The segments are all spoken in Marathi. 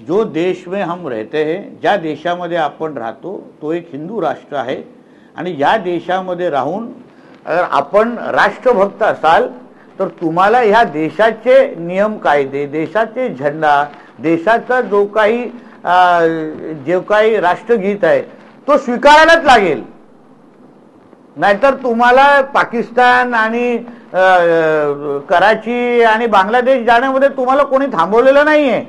जो देश में हम रहते हैं, ज्या देशामध्ये आपण राहतो तो एक हिंदू राष्ट्र आहे आणि या देशामध्ये राहून अगर आपण राष्ट्रभक्त असाल तर तुम्हाला ह्या देशाचे नियम कायदे, देशाचे झेंडा, देशाचा जो काही राष्ट्रगीत आहे तो स्वीकारायलाच लागेल. नाहीतर तुम्हाला पाकिस्तान आणि कराची आणि बांगलादेश जाण्यामध्ये तुम्हाला कोणी थांबवलेलं नाहीये.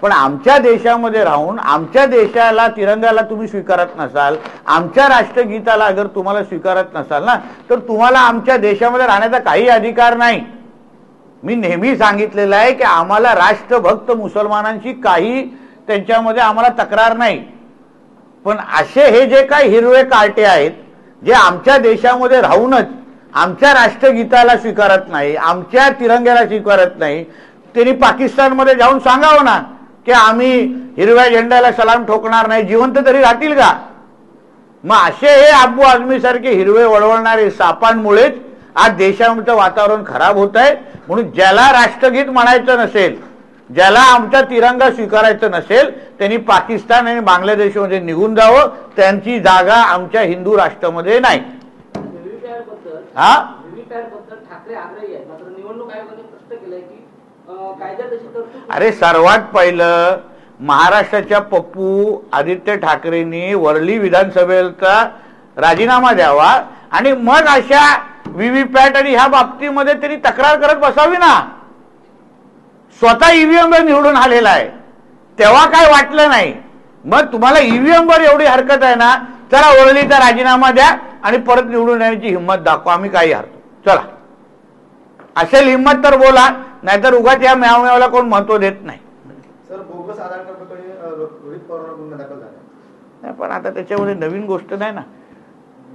पण आमच्या देशामध्ये राहून आमच्या देशाला, तिरंगाला तुम्ही स्वीकारत नसाल, आमच्या राष्ट्रगीताला अगर तुम्हाला स्वीकारत नसाल ना, तर तुम्हाला आमच्या देशामध्ये राहण्याचा काही अधिकार नाही. मी नेहमी सांगितलेलं आहे की आम्हाला राष्ट्रभक्त मुसलमानांची काही त्यांच्यामध्ये आम्हाला तक्रार नाही. पण असे हे जे काही हिरवे कार्टे आहेत जे आमच्या देशामध्ये राहूनच आमच्या राष्ट्रगीताला स्वीकारत नाही, आमच्या तिरंग्याला स्वीकारत नाही, त्यांनी पाकिस्तानमध्ये जाऊन सांगावं ना की आम्ही हिरव्या झेंड्याला सलाम ठोकणार नाही, जिवंत तरी राहतील का? मग असे हे अबू आझमी सारखे हिरवे वळवळणारे सापांमुळेच आज देशाचं वातावरण खराब होत आहे. म्हणून ज्याला राष्ट्रगीत म्हणायचं नसेल, ज्याला आमचा तिरंगा स्वीकारायचं नसेल, त्यांनी पाकिस्तान आणि बांगलादेशमध्ये निघून जावं. त्यांची जागा आमच्या हिंदू राष्ट्रामध्ये नाही. ठाकरे आग्रही आहेत, मात्र निवडणूक आयोगाने स्पष्ट केलंय की कायद्यात अशी तरतूद. अरे सर्वात पहिलं महाराष्ट्राच्या पप्पू आदित्य ठाकरेंनी वरळी विधानसभेचा राजीनामा द्यावा आणि मग अशा व्हीव्हीपॅट आणि ह्या बाबतीमध्ये त्यांनी तक्रार करत बसावी ना. स्वतः ईव्हीएम वर निवडून आलेला आहे तेव्हा काय वाटलं नाही. मग तुम्हाला ईव्हीएम वर एवढी हरकत आहे ना, चला वरळीचा राजीनामा द्या आणि परत निवडून येण्याची हिंमत दाखवा, आम्ही काही हरतो. चला असेल हिंमत तर बोला, नाहीतर उगाच या म्यावम्यावला कोण महत्व देत नाही. सर बोगस आधार कार्ड प्रकरणी रोहित पवारांना गुन्हा दाखल झाला नाही, पण आता त्याच्यामध्ये नवीन गोष्ट नाही ना.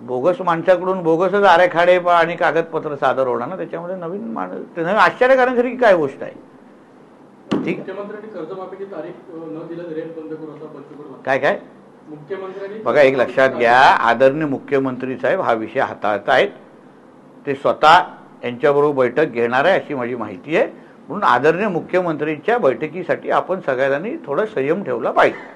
बोगस माणसाकडून बोगसच आरेखाडे आणि कागदपत्र सादर होणार ना, त्याच्यामध्ये नवीन माणूस आश्चर्य करण्यासारखी काय गोष्ट आहे. ठीक आहे, कर्जमाफीची तारीख न दिलं रेट बंद करू असा पंतप्रधान काय काय मुख्यमंत्र्यांनी. बघा, एक लक्षात घ्या, आदरणीय मुख्यमंत्री साहेब हा विषय हाताळत आहेत. ते स्वतः यांच्याबरोबर बैठक घेणार आहे अशी माझी माहिती आहे. म्हणून आदरणीय मुख्यमंत्रीच्या बैठकीसाठी आपण सगळ्यांनी थोडा संयम ठेवला पाहिजे.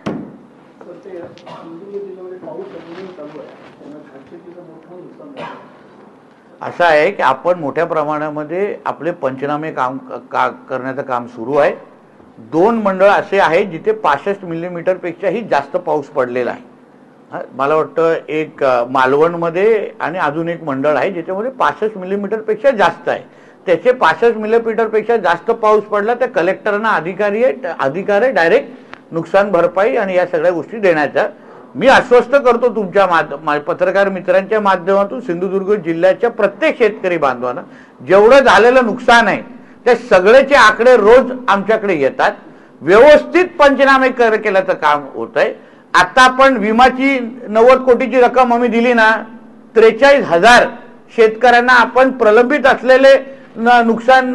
असं आहे की आपण मोठ्या प्रमाणामध्ये आपले पंचनामे करण्याचं काम सुरू आहे. 2 मंडळ असे आहेत जिथे 65 मिलीमीटरपेक्षाही जास्त पाऊस पडलेला आहे. मला वाटतं एक मालवणमध्ये आणि अजून एक मंडळ आहे ज्याच्यामध्ये 65 मिलीमीटरपेक्षा जास्त आहे. त्याचे 65 मिलीमीटरपेक्षा जास्त पाऊस पडला तर कलेक्टरना अधिकार आहे डायरेक्ट नुकसान भरपाई आणि या सगळ्या गोष्टी देण्याचा. मी आश्वस्त करतो तुमच्या पत्रकार मित्रांच्या माध्यमातून सिंधुदुर्ग जिल्ह्याच्या प्रत्येक शेतकरी बांधवांना जेवढं झालेलं नुकसान आहे ते सगळेचे आकडे रोज आमच्याकडे येतात. व्यवस्थित पंचनामे केल्याचं काम होत आहे. आता आपण विमाची 90 कोटीची रक्कम आम्ही दिली ना, 43,000 शेतकऱ्यांना आपण प्रलंबित असलेले नुकसान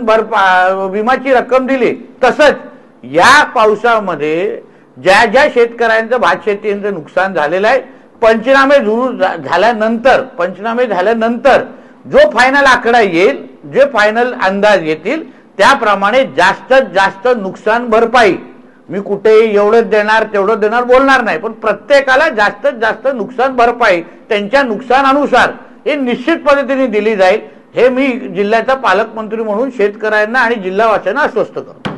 विमाची रक्कम दिली. तसंच या पावसामध्ये ज्या ज्या शेतकऱ्यांचं भात शेतीचं नुकसान झालेलं आहे, पंचनामे झाल्यानंतर जो फायनल आकडा येईल, जे फायनल अंदाज येतील त्याप्रमाणे जास्तीत जास्त नुकसान भरपाई, मी कुठेही एवढंच देणार तेवढं देणार बोलणार नाही, पण प्रत्येकाला जास्तीत जास्त नुकसान भरपाई त्यांच्या नुकसानानुसार हे निश्चित पद्धतीने दिली जाईल. हे मी जिल्ह्याचा पालकमंत्री म्हणून शेतकऱ्यांना आणि जिल्हावासियांना आश्वस्त करतो.